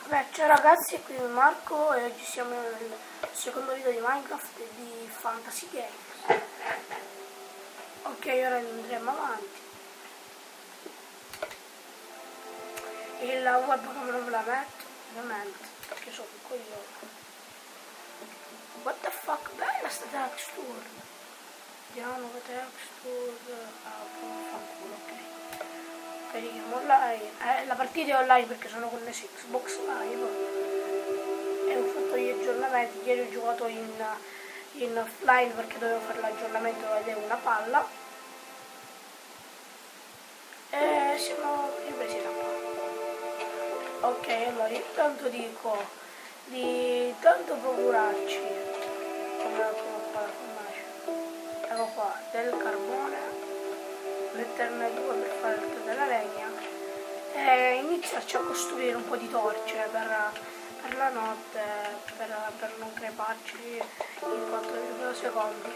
Beh, ciao ragazzi, qui è Marco e oggi siamo nel secondo video di Minecraft e di Fantasy Games. Ok, ora andremo avanti. Il webcam non ve la metto, ovviamente, perché sono un coglione. What the fuck, bella sta texture. Vediamo che texture. Ok. Carichiamo online. La partita è online perché sono connessi Xbox Live. E ho fatto gli aggiornamenti. Ieri ho giocato in offline perché dovevo fare l'aggiornamento ed è una palla. E siamo ripresi da qua. Ok, allora intanto dico di tanto procurarci ecco qua del carbone, metterne due per fare il della legna e iniziarci a costruire un po' di torce per la notte, per non creparci in 4 secondi.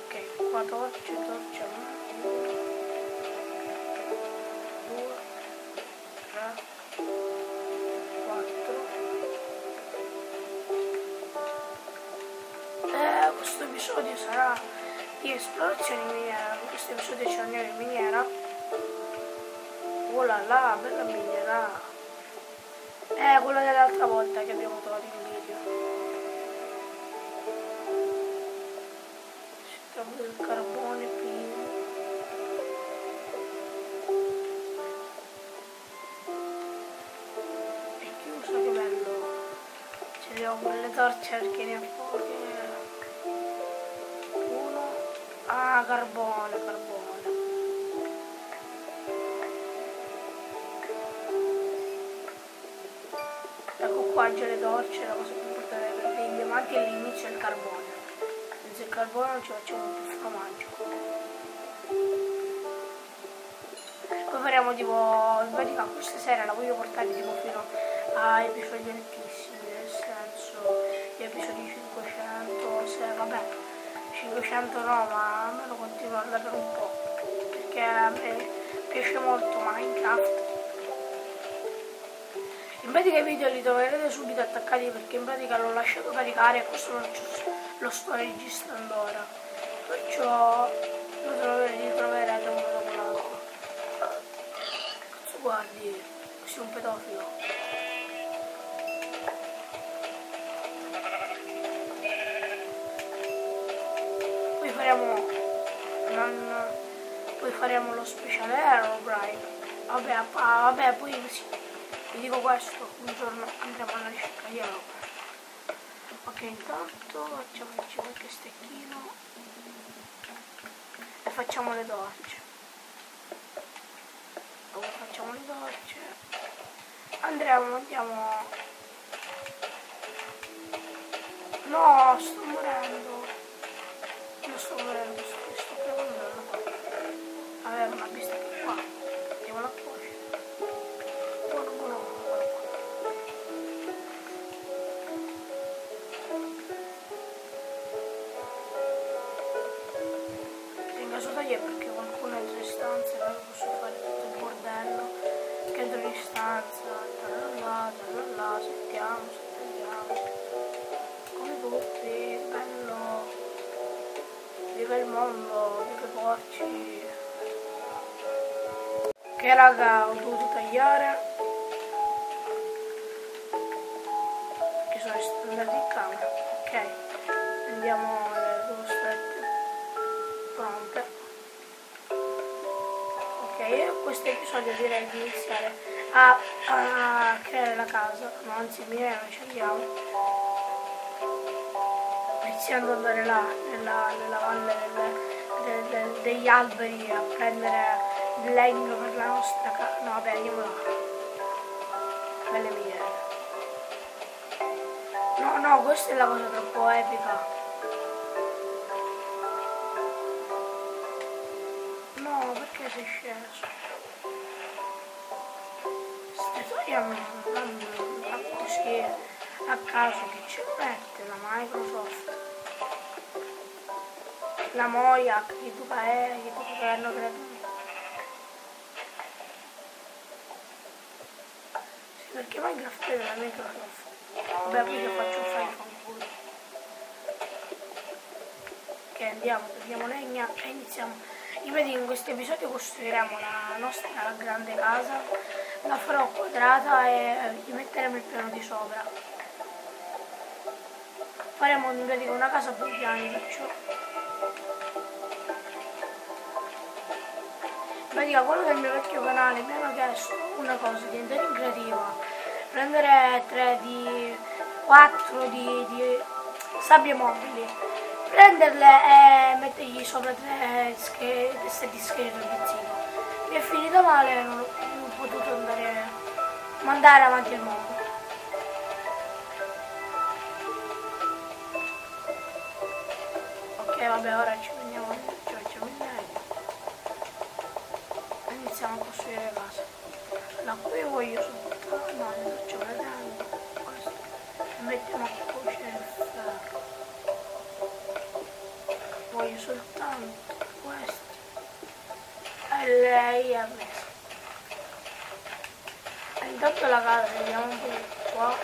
Ok, qua torce 1, 2, 3, 4. Questo episodio sarà di esplorazione in miniera. In questo episodio ci andiamo in miniera. Oh là là, bella miniera. Quella dell'altra volta che abbiamo trovato in video. Si trova del carbone pieno. È chiuso, che bello. Ci abbiamo quelle torce perché ne ha poche. Ah, carbone. Ecco qua già le torce, la cosa più importante per dei diamanti è l'inizio del carbone. Senza il carbone non ci facciamo più formaggio. Poi faremo tipo, in pratica questa sera la voglio portare tipo fino a episodi altissimi, nel senso gli episodi 500, se vabbè. 500 no, ma almeno continuarla per un po', perché a me piace molto Minecraft. In pratica i video li troverete subito attaccati perché in pratica l'ho lasciato caricare e questo lo sto registrando ora, perciò li troverete uno dopo l'altro. Cazzo, guardi, questo è un pedofilo. Poi faremo lo speciale Herobrine. Vabbè, poi sì, vi dico questo, un giorno andremo alla ricerca di Herobrine. Ok, intanto facciamoci qualche stecchino e facciamo le torce. Dopo facciamo le torce. Andiamo. No, sto morendo. Non sto morendo, sto provando. Aveva una pista qua. Andiamo alla cuoce. No. In caso tagliare perché qualcuno entra in stanza e non posso fare tutto il bordello. Che entro in stanza, tralala, sentiamo. Come tutti, bello. Viva il mondo, viva i porci. Ok raga, ho dovuto tagliare perché sono andato in camera. Ok, andiamo alle 2 strette pronte. Ok, questo episodio direi di iniziare a creare la casa, no, anzi miniera non ci andiamo. Iniziando ad andare là nella valle degli alberi a prendere il legno per la nostra casa. No, vabbè, andiamo là. Belle miniere. No, questa è la cosa troppo epica. No, perché sei sceso? Queste storie non così a caso che ci mette la Microsoft. La Moia, che tu che hanno creato. perché Minecraft è della Microsoft. Vabbè, poi io faccio un file fanculo. Ok, andiamo, prendiamo legna e iniziamo. Io vedo in questo episodio costruiremo la nostra grande casa, la farò quadrata e gli metteremo il piano di sopra. Faremo in pratica una casa a 2 piani, perciò. In pratica quello del mio vecchio canale mi hanno chiesto una cosa, diventare in creativa, prendere 4 di sabbie mobili, prenderle e mettergli sopra 3 teste di scheletro di zino. Mi è finita male e non ho potuto mandare avanti il mondo. Ok, vabbè, ora ci prendiamo il legno. Iniziamo a costruire le case. Da qui voglio soltanto, no, ne faccio vedere questo e mettiamo a cuocere il ferro. Voglio soltanto questo e lei ha messo. E intanto la casa vediamo un po' di qua.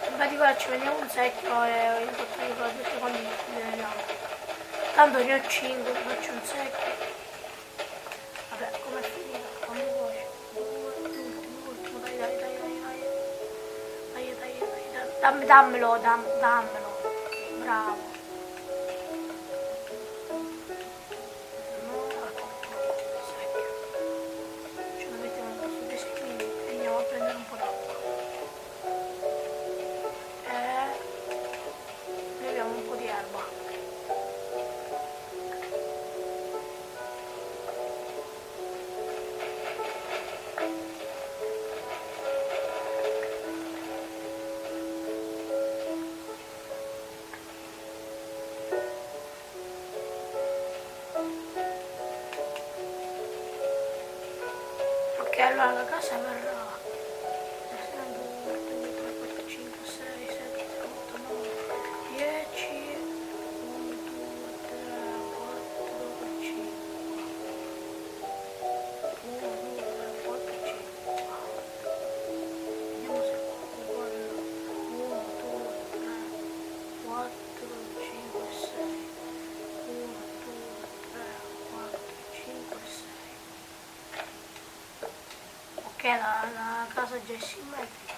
In pratica ci prendiamo un secchio e in portare per 2 secondi le vediamo. Tanto ne ho 5, faccio un secchio. Vabbè, com'è finita? Come vuoi? L'ultimo, dai. Dammelo. Bravo. No, secchio. Ce lo mettiamo questo dei secchini e andiamo a prendere un po' d'acqua. E leviamo un po' di erba. Ok, allora la casa verrà 1, 2, 3, 4, 5, 6, 7, 8, 9, 10, 1, 2, 3, 4, 5, 1, 2, 3, 4, 5. Vediamo se quello 1, 2, 3, 4, 5, 6, 1, 2, 3, 4, 5, 6. Ok, la casa già è simmetrica.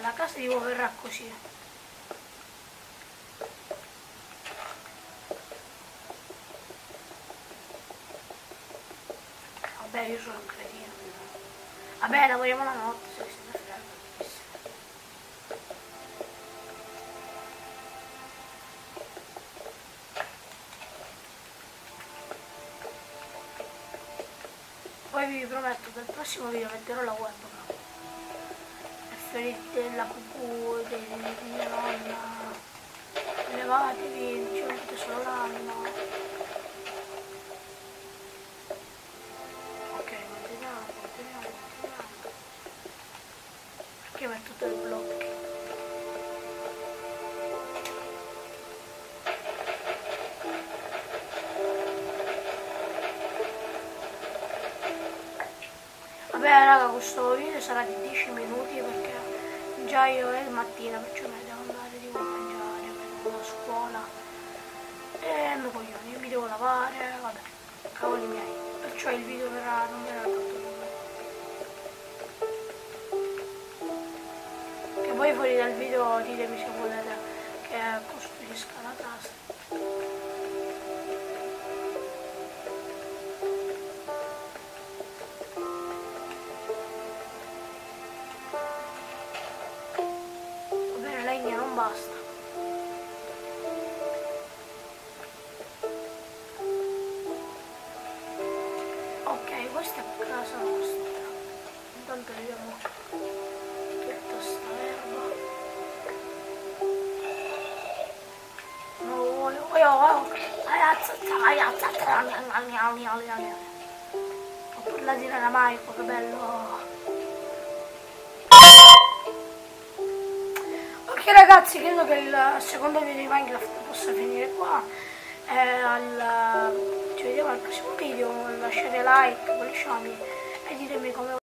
La casa tipo verrà così. Vabbè, io sono un cretino. Vabbè, lavoriamo la notte, se ne frega. Poi vi prometto che al prossimo video metterò la webcam. Della cucù, di mia nonna. Levatevi, ci mettete solo l'anno. Ok, continuiamo. Perché metto tutti i blocchi? Vabbè raga, questo video sarà di 10 minuti perché già io è mattina, perciò mi devo andare tipo a mangiare, vengo da scuola e mi coglioni, mi devo lavare, vabbè, cavoli miei, perciò il video non verrà tanto lungo. Che voi fuori dal video ditemi se volete che costruisca la casa. Non basta. Ok, questa è casa nostra. Intanto vediamo tutta sta erba. Ho parlato in aramaico, che bello. Ok ragazzi, credo che il secondo video di Minecraft possa finire qua. Ci vediamo vediamo al prossimo video, lasciate like, pollicciami e ditemi come